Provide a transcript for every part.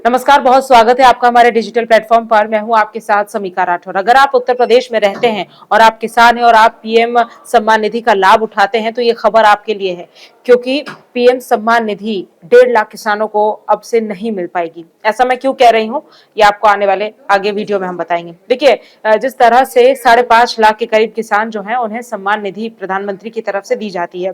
नमस्कार, बहुत स्वागत है आपका हमारे डिजिटल प्लेटफॉर्म पर। मैं हूं आपके साथ समीका राठौर। अगर आप उत्तर प्रदेश में रहते हैं और आप किसान हैं और आप पीएम सम्मान निधि का लाभ उठाते हैं तो ये खबर आपके लिए है, क्योंकि पीएम सम्मान निधि 1.5 लाख किसानों को अब से नहीं मिल पाएगी। ऐसा मैं क्यों कह रही हूं, ये आपको आने वाले आगे वीडियो में हम बताएंगे। देखिए, जिस तरह से 5.5 लाख के करीब किसान जो हैं उन्हें सम्मान निधि प्रधानमंत्री की तरफ से दी जाती है,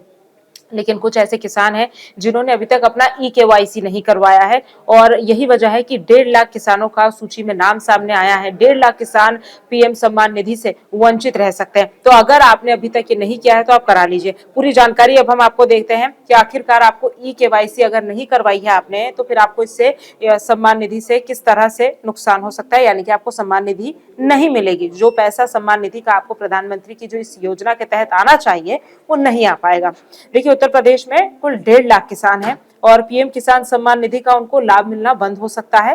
लेकिन कुछ ऐसे किसान हैं जिन्होंने अभी तक अपना ई-केवाईसी नहीं करवाया है और यही वजह है कि 1.5 लाख किसानों का सूची में नाम सामने आया है। 1.5 लाख किसान पीएम सम्मान निधि से वंचित रह सकते हैं। तो अगर आपने अभी तक ये नहीं किया है तो आप करा लीजिए। पूरी जानकारी अब हम आपको देखते हैं कि आखिरकार आपको ई-केवाईसी अगर नहीं करवाई है आपने तो फिर आपको इससे सम्मान निधि से किस तरह से नुकसान हो सकता है, यानी कि आपको सम्मान निधि नहीं मिलेगी। जो पैसा सम्मान निधि का आपको प्रधानमंत्री की जो इस योजना के तहत आना चाहिए वो नहीं आ पाएगा। देखिए, उत्तर प्रदेश में कुल 1.5 लाख किसान हैं और पीएम किसान सम्मान निधि का उनको लाभ मिलना बंद हो सकता है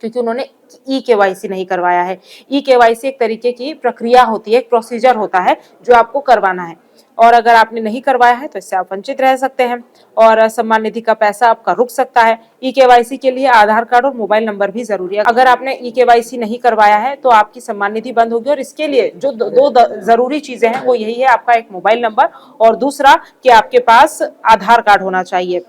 क्योंकि उन्होंने ई-केवाईसी नहीं करवाया है। ई-केवाईसी एक तरीके की प्रक्रिया होती है, एक प्रोसीजर होता है जो आपको करवाना है, और अगर आपने नहीं करवाया है तो इससे आप वंचित रह सकते हैं और सम्मान निधि का पैसा आपका रुक सकता है। ई-केवाईसी के लिए आधार कार्ड और मोबाइल नंबर भी जरूरी है। अगर आपने ई-केवाईसी नहीं करवाया है तो आपकी सम्मान निधि बंद होगी और इसके लिए जो दो जरूरी चीजें हैं वो यही है, आपका एक मोबाइल नंबर और दूसरा कि आपके पास आधार कार्ड होना चाहिए।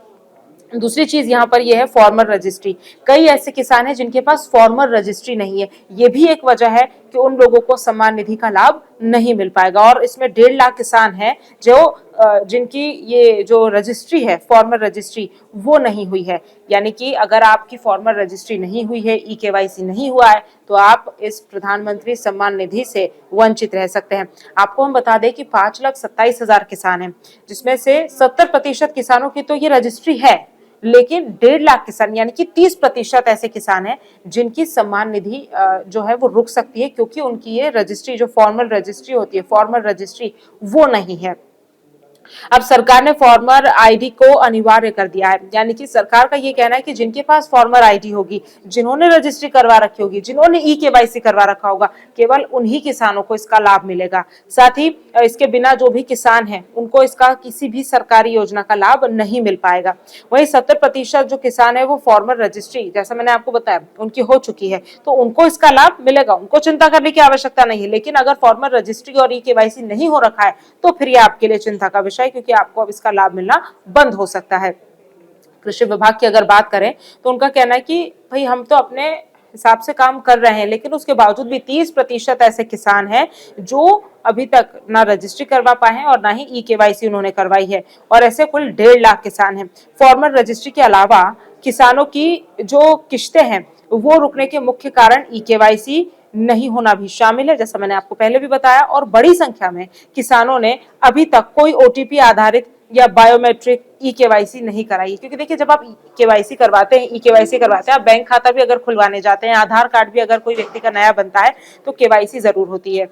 दूसरी चीज यहाँ पर यह है फॉर्मर रजिस्ट्री। कई ऐसे किसान हैं जिनके पास फॉर्मर रजिस्ट्री नहीं है, ये भी एक वजह है कि उन लोगों को सम्मान निधि का लाभ नहीं मिल पाएगा। और इसमें 1.5 लाख किसान हैं जो जिनकी ये जो रजिस्ट्री है, फॉर्मर रजिस्ट्री, वो नहीं हुई है। यानी कि अगर आपकी फॉर्मर रजिस्ट्री नहीं हुई है, ई-केवाईसी नहीं हुआ है, तो आप इस प्रधानमंत्री सम्मान निधि से वंचित रह सकते हैं। आपको हम बता दें कि 5,27,000 किसान हैं, जिसमें से 70% किसानों की तो ये रजिस्ट्री है, लेकिन 1.5 लाख किसान यानी कि 30% ऐसे किसान हैं जिनकी सम्मान निधि जो है वो रुक सकती है, क्योंकि उनकी ये रजिस्ट्री, जो फॉर्मल रजिस्ट्री होती है, फॉर्मल रजिस्ट्री, वो नहीं है। अब सरकार ने फॉर्मर आईडी को अनिवार्य कर दिया है, यानी कि सरकार का ये कहना है कि जिनके पास फॉर्मर आईडी होगी, जिन्होंने रजिस्ट्री करवा रखी होगी, जिन्होंने ई-केवाईसी करवा रखा होगा, केवल उन्हीं किसानों को इसका लाभ मिलेगा। साथ ही इसके बिना जो भी किसान हैं उनको इसका किसी भी सरकारी योजना का लाभ नहीं मिल पाएगा। वही 70% जो किसान है वो फॉर्मर रजिस्ट्री, जैसा मैंने आपको बताया, उनकी हो चुकी है, तो उनको इसका लाभ मिलेगा, उनको चिंता करने की आवश्यकता नहीं है। लेकिन अगर फॉर्मर रजिस्ट्री और ई-केवाईसी नहीं हो रखा है तो फिर ये आपके लिए चिंता का विषय है, क्योंकि आपको अब इसका लाभ मिलना बंद हो सकता है। कृषि विभाग की अगर बात करें तो उनका कहना है कि भाई हम तो अपने हिसाब से काम कर रहे हैं, लेकिन उसके बावजूद भी 30% ऐसे किसान हैं जो अभी तक ना रजिस्ट्री करवा पाए हैं और ना ही ई-केवाईसी उन्होंने करवाई है, और ऐसे कुल 1.5 लाख किसान हैं। फॉर्मर रजिस्ट्री के अलावा किसानों की जो किश्तें हैं वो रुकने के मुख्य कारण ई-केवाईसी नहीं होना भी शामिल है, जैसा मैंने आपको पहले भी बताया। और बड़ी संख्या में किसानों ने अभी तक कोई ओटीपी आधारित या बायोमेट्रिक ई-केवाईसी नहीं कराई, क्योंकि देखिए, जब आप केवाईसी करवाते हैं, ई-केवाईसी करवाते हैं, आप बैंक खाता भी अगर खुलवाने जाते हैं, आधार कार्ड भी अगर कोई व्यक्ति का नया बनता है तो केवाईसी जरूर होती है।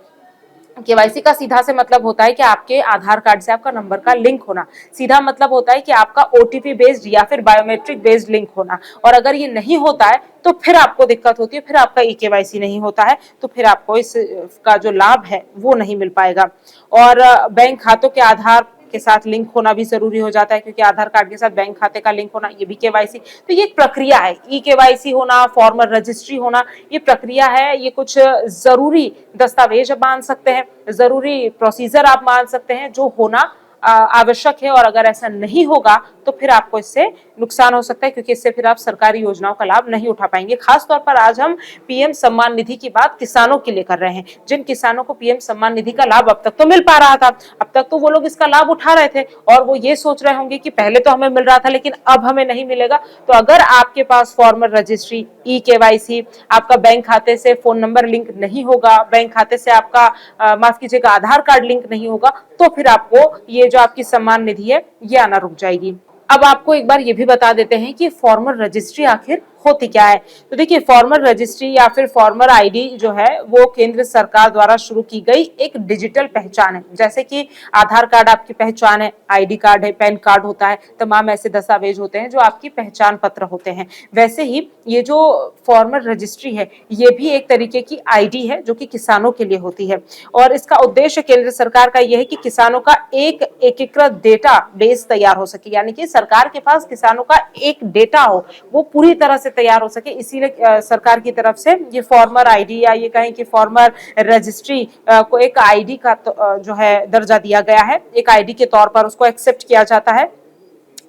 केवाईसी का सीधा से मतलब होता है कि आपके आधार कार्ड से आपका नंबर का लिंक होना। सीधा मतलब होता है कि आपका ओटीपी बेस्ड या फिर बायोमेट्रिक बेस्ड लिंक होना, और अगर ये नहीं होता है तो फिर आपको दिक्कत होती है, फिर आपका ई-केवाईसी नहीं होता है, तो फिर आपको इसका जो लाभ है वो नहीं मिल पाएगा। और बैंक खातों के आधार के साथ लिंक होना भी जरूरी हो जाता है, क्योंकि आधार कार्ड के साथ बैंक खाते का लिंक होना, ये भी केवाईसी। तो ये एक प्रक्रिया है, ई-केवाईसी होना, फॉर्मर रजिस्ट्री होना, ये प्रक्रिया है। ये कुछ जरूरी दस्तावेज आप मान सकते हैं, जरूरी प्रोसीजर आप मान सकते हैं जो होना आवश्यक है, और अगर ऐसा नहीं होगा तो फिर आपको इससे नुकसान हो सकता है, क्योंकि इससे फिर आप सरकारी योजनाओं का लाभ नहीं उठा पाएंगे। खास तौर पर आज हम पीएम सम्मान निधि की बात किसानों के लिए कर रहे हैं, जिन किसानों को पीएम सम्मान निधि का लाभ अब तक तो मिल पा रहा था, अब तक तो वो लोग इसका लाभ उठा रहे थे और वो ये सोच रहे होंगे कि पहले तो हमें मिल रहा था लेकिन अब हमें नहीं मिलेगा। तो अगर आपके पास फॉर्मर रजिस्ट्री, ई-केवाईसी, आपका बैंक खाते से फोन नंबर लिंक नहीं होगा, बैंक खाते से आपका माफ कीजिएगा आधार कार्ड लिंक नहीं होगा, तो फिर आपको ये जो आपकी सम्मान निधि है ये आना रुक जाएगी। अब आपको एक बार ये भी बता देते हैं कि फॉर्मर रजिस्ट्री आखिर होती क्या है। तो देखिए, फॉर्मर रजिस्ट्री या फिर फॉर्मर आईडी जो है वो केंद्र सरकार द्वारा शुरू की गई एक डिजिटल पहचान है। जैसे कि आधार कार्ड आपकी पहचान है, आईडी कार्ड है, पैन कार्ड होता है, तमाम ऐसे दस्तावेज होते हैं जो आपकी पहचान पत्र होते हैं, वैसे ही ये जो फॉर्मर रजिस्ट्री है ये भी एक तरीके की आईडी है जो कि किसानों के लिए होती है। और इसका उद्देश्य केंद्र सरकार का यह है कि किसानों का एक एकीकृत डेटा बेस तैयार हो सके, यानी कि सरकार के पास किसानों का एक डेटा हो, वो पूरी तरह से तैयार हो सके, इसीलिए सरकार की तरफ से ये फॉर्मर आईडी या ये कहें कि फॉर्मर रजिस्ट्री को एक आईडी का जो है दर्जा दिया गया है, एक आईडी के तौर पर उसको एक्सेप्ट किया जाता है।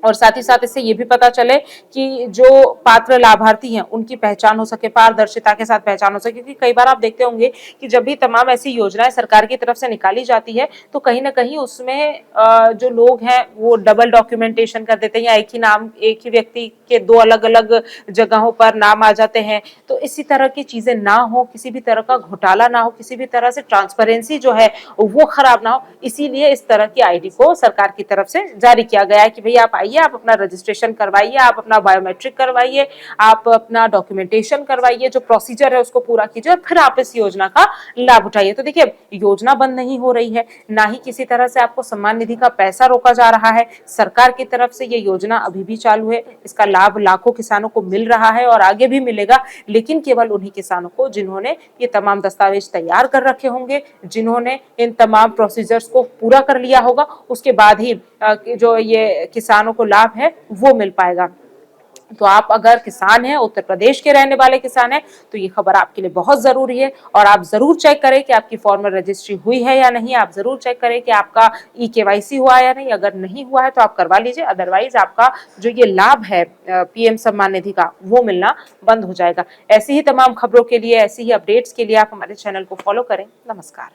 और साथ ही साथ इससे ये भी पता चले कि जो पात्र लाभार्थी हैं उनकी पहचान हो सके, पारदर्शिता के साथ पहचान हो सके, क्योंकि कई बार आप देखते होंगे कि जब भी तमाम ऐसी योजनाएं सरकार की तरफ से निकाली जाती है तो कहीं ना कहीं उसमें जो लोग हैं वो डबल डॉक्यूमेंटेशन कर देते हैं, या एक ही नाम, एक ही व्यक्ति के दो अलग अलग जगहों पर नाम आ जाते हैं। तो इसी तरह की चीजें ना हो, किसी भी तरह का घोटाला ना हो, किसी भी तरह से ट्रांसपेरेंसी जो है वो खराब ना हो, इसीलिए इस तरह की आईडी को सरकार की तरफ से जारी किया गया है कि भाई आप आइए, आप अपना रजिस्ट्रेशन करवाइए, आप अपना बायोमेट्रिक करवाइए, आप अपना डॉक्यूमेंटेशन करवाइए, जो प्रोसीजर है उसको पूरा कीजिए और फिर आप इस योजना का लाभ उठाइए। तो देखिए, योजना बंद नहीं हो रही है, ना ही किसी तरह से आपको सम्मान निधि का पैसा रोका जा रहा है। सरकार की तरफ से ये योजना अभी भी चालू है, इसका लाभ लाखों किसानों को मिल रहा है और आगे भी मिलेगा, लेकिन केवल उन्हीं किसानों को जिन्होंने ये तमाम दस्तावेज तैयार कर रखे होंगे, जिन्होंने इन तमाम प्रोसीजर्स को पूरा कर लिया होगा, उसके बाद ही जो ये किसानों को लाभ है वो मिल पाएगा। तो आप अगर किसान हैं, उत्तर प्रदेश के रहने वाले किसान हैं, तो ये खबर आपके लिए बहुत जरूरी है। और आप जरूर चेक करें कि आपकी फॉर्मर रजिस्ट्री हुई है या नहीं, आप जरूर चेक करें कि आपका ई-केवाईसी हुआ है या नहीं। अगर नहीं हुआ है तो आप करवा लीजिए, अदरवाइज आपका जो ये लाभ है पीएम सम्मान निधि का वो मिलना बंद हो जाएगा। ऐसी ही तमाम खबरों के लिए, ऐसी ही अपडेट्स के लिए आप हमारे चैनल को फॉलो करें। नमस्कार।